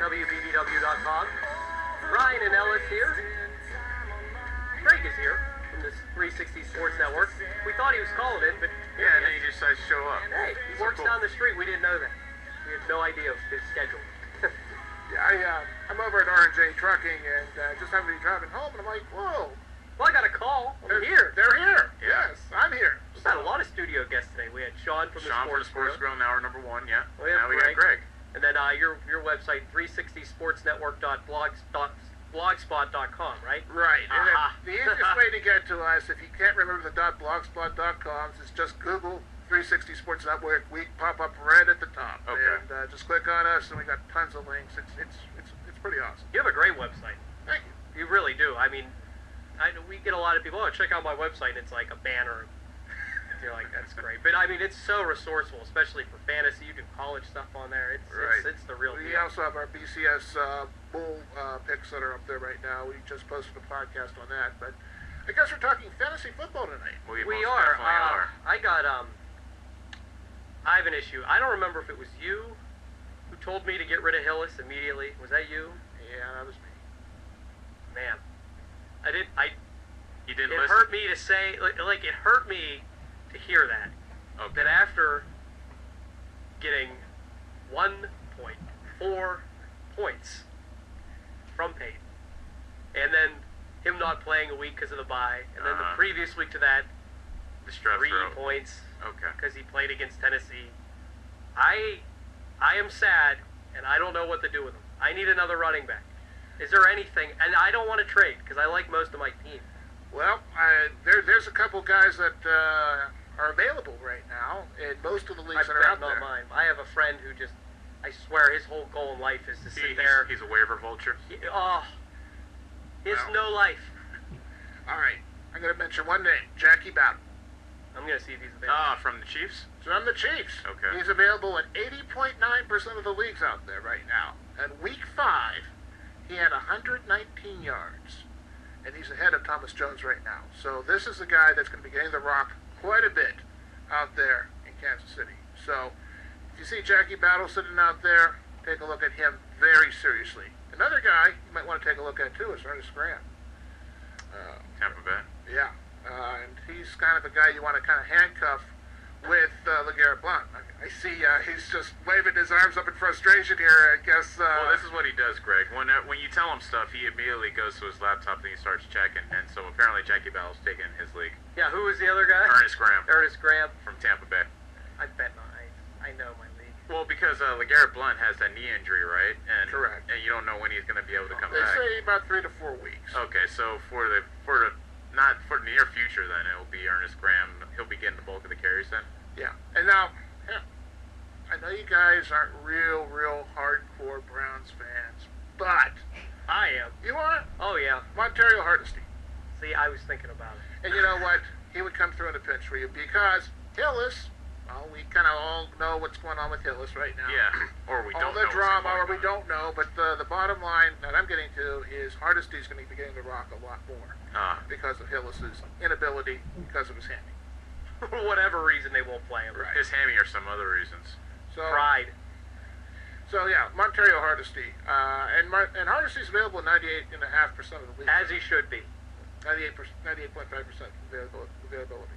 WBBW.com. Ryan and Ellis here. Greg is here from the 360 Sports Network. We thought he was calling in, but yeah, and then he decided to show up. Hey, he works down the street. We didn't know that. We had no idea of his schedule. Yeah, I'm over at R&J Trucking and just happened to be driving home, and I'm like, whoa. Well, I got a call. They're here. They're here. Yeah. Yes, I'm here. We've had a lot of studio guests today. We had Sean from the Sports Grill, now we're number one, yeah. We have now we got Greg. And then your website, 360sportsnetwork.blogspot.com, right? Right. And the easiest way to get to us, if you can't remember the .blogspot.com, is just Google 360 Sports Network. We pop up right at the top. Okay. And just click on us, and we got tons of links. It's pretty awesome. You have a great website. Thank you. You really do. I mean, we get a lot of people, check out my website, and it's like a banner. You're like, that's great. But I mean, it's so resourceful, especially for fantasy. You do college stuff on there. It's the real deal. We also have our BCS Bull picks that are up there right now. We just posted a podcast on that. But I guess we're talking fantasy football tonight. We are. I have an issue. I don't remember if it was you who told me to get rid of Hillis immediately. Was that you? Yeah, that was me. Man, You didn't it listen? hurt me to say, like it hurt me to hear that. Okay. That after getting 1.4 points from Peyton, and then him not playing a week because of the bye, and then the previous week to that, the strep 3 throat. points Okay. because he played against Tennessee. I am sad, and I don't know what to do with him. I need another running back. Is there anything? And I don't want to trade because I like most of my team. Well, there's a couple guys that are available right now in most of the leagues that are out there. Not mine. I have a friend who just, I swear, his whole goal in life is to sit there. He's a waiver vulture. He has no life. All right, I'm going to mention one name, Jackie Battle. I'm going to see if he's available. From the Chiefs? From the Chiefs. Okay. He's available in 80.9% of the leagues out there right now. And week 5, he had 119 yards. And he's ahead of Thomas Jones right now. So this is a guy that's going to be getting the rock quite a bit out there in Kansas City. So if you see Jackie Battle sitting out there, take a look at him very seriously. Another guy you might want to take a look at too is Ernest Graham. Tampa Bay. Yeah. And he's kind of a guy you want to kind of handcuff with LeGarrette Blount. I see he's just waving his arms up in frustration here, I guess. Well, this is what he does, Greg. When you tell him stuff, he immediately goes to his laptop and he starts checking. And so apparently Jackie Battle's taken in his league. Yeah, who was the other guy? Ernest Graham. Ernest Graham. From Tampa Bay. I bet not. I know my league. Well, because LeGarrette Blount has that knee injury, right? And, correct. And you don't know when he's going to be able to come back. They say about 3 to 4 weeks. Okay, so for the near future, then it'll be Ernest Graham. He'll be getting the bulk of the carries then. Yeah, and now, I know you guys aren't real hardcore Browns fans, but I am. You are? Oh yeah. Montario Hardesty. See, I was thinking about it. And you know what? He would come through in a pinch for you because Hillis. Well, we kind of all know what's going on with Hillis right now. Yeah, or we don't know. All the drama, or we don't know. But the bottom line that I'm getting to is Hardesty's going to be getting the rock a lot more because of Hillis's inability, because of his hammy. For whatever reason, they won't play him. Right. His hammy or some other reasons. So, pride. So yeah, Montario Hardesty, and Hardesty's available in 98.5% of the league. As he should be. 98.5% availability.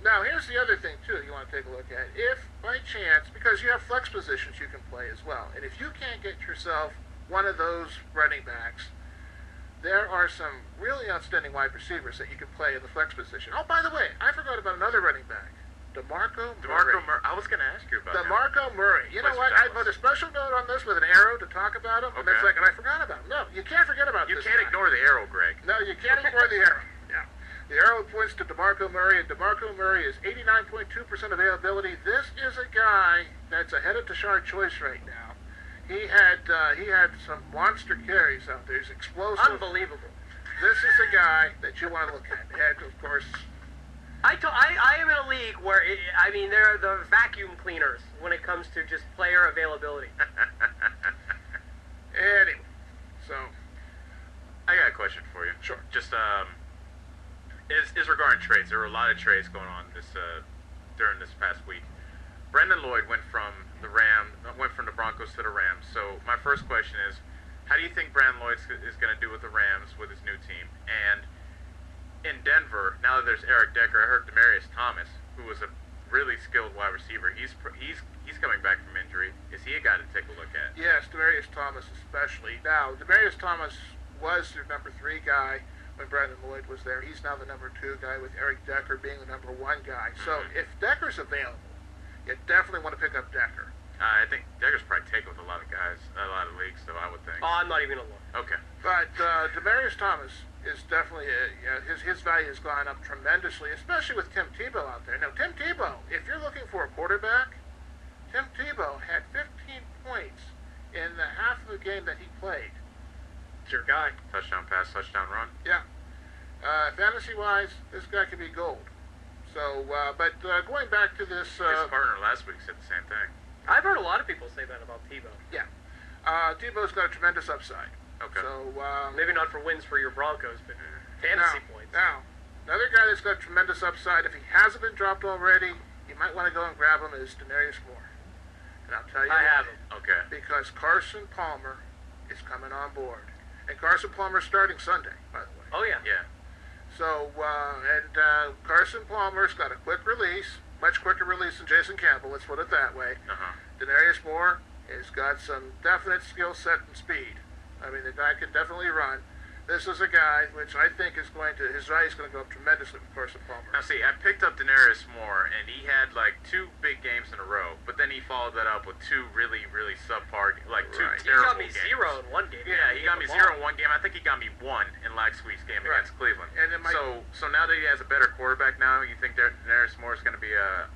Now here's the other thing too you want to take a look at. If by chance, because you have flex positions you can play as well, and if you can't get yourself one of those running backs, there are some really outstanding wide receivers that you can play in the flex position. Oh, by the way, I forgot about another running back, DeMarco Murray. I was going to ask you about DeMarco Murray. You know what? I put a special note on this with an arrow to talk about him, and it's like, and I forgot about him. No, you can't forget about this. You can't ignore the arrow, Greg. No, you can't ignore the arrow. Yeah. The arrow points to DeMarco Murray, and DeMarco Murray is 89.2% availability. This is a guy that's ahead of Tashard Choice right now. He had some monster carries out there. He's explosive. Unbelievable. This is a guy that you want to look at. And, of course, I am in a league where, they're the vacuum cleaners when it comes to just player availability. Anyway, so I got a question for you. Sure. Just is regarding trades. There were a lot of trades going on during this past week. Brendan Lloyd went from the Broncos to the Rams. So my first question is, how do you think Brandon Lloyd is going to do with the Rams with his new team? And in Denver, now that there's Eric Decker, I heard Demaryius Thomas, who was a really skilled wide receiver. He's coming back from injury. Is he a guy to take a look at? Yes, Demaryius Thomas especially. Now, Demaryius Thomas was their number 3 guy when Brandon Lloyd was there. He's now the number 2 guy with Eric Decker being the number 1 guy. So if Decker's available, you definitely want to pick up Decker. I think Decker's probably taken with a lot of guys, a lot of leagues, though, I would think. Oh, I'm not even going to look. Okay. But Demaryius Thomas is definitely, his value has gone up tremendously, especially with Tim Tebow out there. Now, Tim Tebow, if you're looking for a quarterback, Tim Tebow had 15 points in the half of the game that he played. It's your guy. Touchdown pass, touchdown run. Yeah. Fantasy-wise, this guy could be gold. So, but going back to this... His partner last week said the same thing. I've heard a lot of people say that about Tebow. Yeah. Tebow's got a tremendous upside. Okay. So, maybe not for wins for your Broncos, but fantasy points. Now, another guy that's got tremendous upside, if he hasn't been dropped already, you might want to go and grab him, is Denarius Moore. And I'll tell you I why. have him. Okay. Because Carson Palmer is coming on board. And Carson Palmer's starting Sunday, by the way. Oh, yeah. Yeah. So, Carson Palmer's got a quick release, much quicker release than Jason Campbell, let's put it that way. Denarius Moore has got some definite skill set and speed. I mean, the guy can definitely run. This is a guy which I think is his value is going to go up tremendously with Carson Palmer. Now, see, I picked up Denarius Moore, and he had like 2 big games in a row, but then he followed that up with 2 really, really subpar, like 2 terrible games. He got me 0 in one game. Yeah, he got me 0 in one game. I think he got me 1 in last week's game against Cleveland. And so now that he has a better quarterback now, you think Denarius Moore is going to be a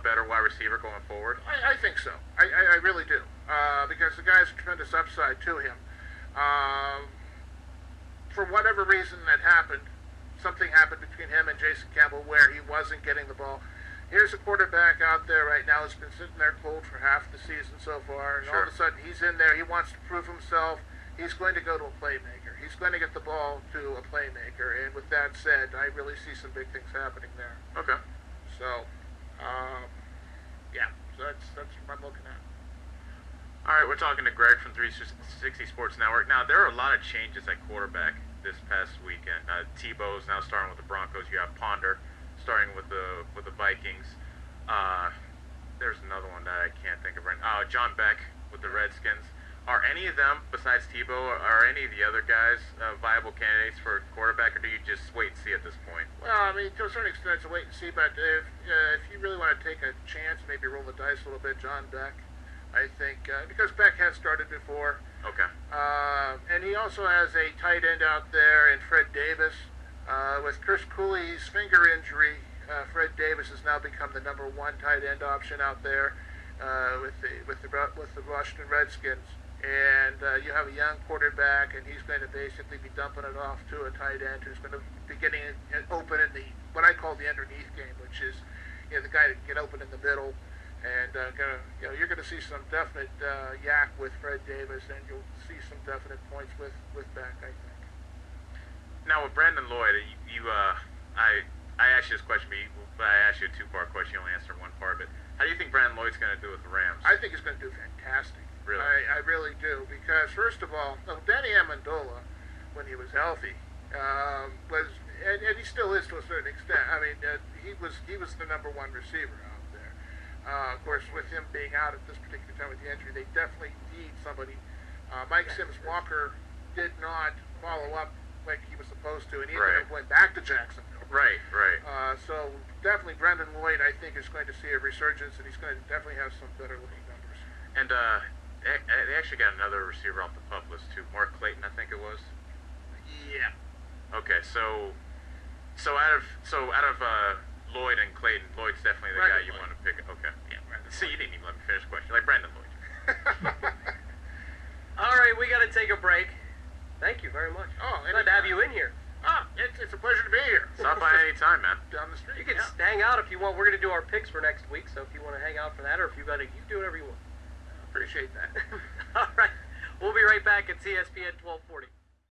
better wide receiver going forward? I think so. I really do. Because the guy has a tremendous upside to him. For whatever reason that happened, something happened between him and Jason Campbell where he wasn't getting the ball. Here's a quarterback out there right now who's been sitting there cold for half the season so far, and all of a sudden he's in there, he wants to prove himself, he's going to go to a playmaker. He's going to get the ball to a playmaker, and with that said, I really see some big things happening there. Okay. So, so that's what I'm looking at. All right, we're talking to Greg from 360 Sports Network. Now, there are a lot of changes at quarterback this past weekend. Tebow's now starting with the Broncos. You have Ponder starting with the Vikings. There's another one that I can't think of right now. John Beck with the Redskins. Are any of them, besides Tebow, are any of the other guys viable candidates for quarterback, or do you just wait and see at this point? Well, I mean, to a certain extent, it's a wait and see, but if you really want to take a chance, maybe roll the dice a little bit, John Beck. I think, because Beck has started before. Okay. And he also has a tight end out there in Fred Davis. With Chris Cooley's finger injury, Fred Davis has now become the number 1 tight end option out there with the Washington Redskins. And you have a young quarterback, and he's going to basically be dumping it off to a tight end who's going to be getting it open in what I call the underneath game, which is the guy that can get open in the middle. And you're going to see some definite yak with Fred Davis, and you'll see some definite points with Beck, I think. Now with Brandon Lloyd, I asked you this question, but I asked you a 2-part question. You only answered one part. But how do you think Brandon Lloyd's going to do with the Rams? I think he's going to do fantastic. Really? I really do, because first of all, Danny Amendola, when he was healthy, was and he still is to a certain extent. I mean, he was the number 1 receiver out there. Of course, with him being out at this particular time with the injury, they definitely need somebody. Mike Sims-Walker did not follow up like he was supposed to, and he went back to Jacksonville. Right. So definitely Brandon Lloyd, I think, is going to see a resurgence, and he's going to definitely have some better looking numbers. And they actually got another receiver off the PUP list too, Mark Clayton, I think it was. Yeah. Okay, so out of Lloyd and Clayton, Lloyd's definitely the guy you want to pick. Okay. Yeah. See, you didn't even let me finish the question. Like Brandon Lloyd. All right, we got to take a break. Thank you very much. Oh, glad to have you in here. It's a pleasure to be here. Stop by any time, man. Down the street. You can hang out if you want. We're going to do our picks for next week, so if you want to hang out for that, or if you do whatever you want. Appreciate that. All right, we'll be right back at ESPN 1240.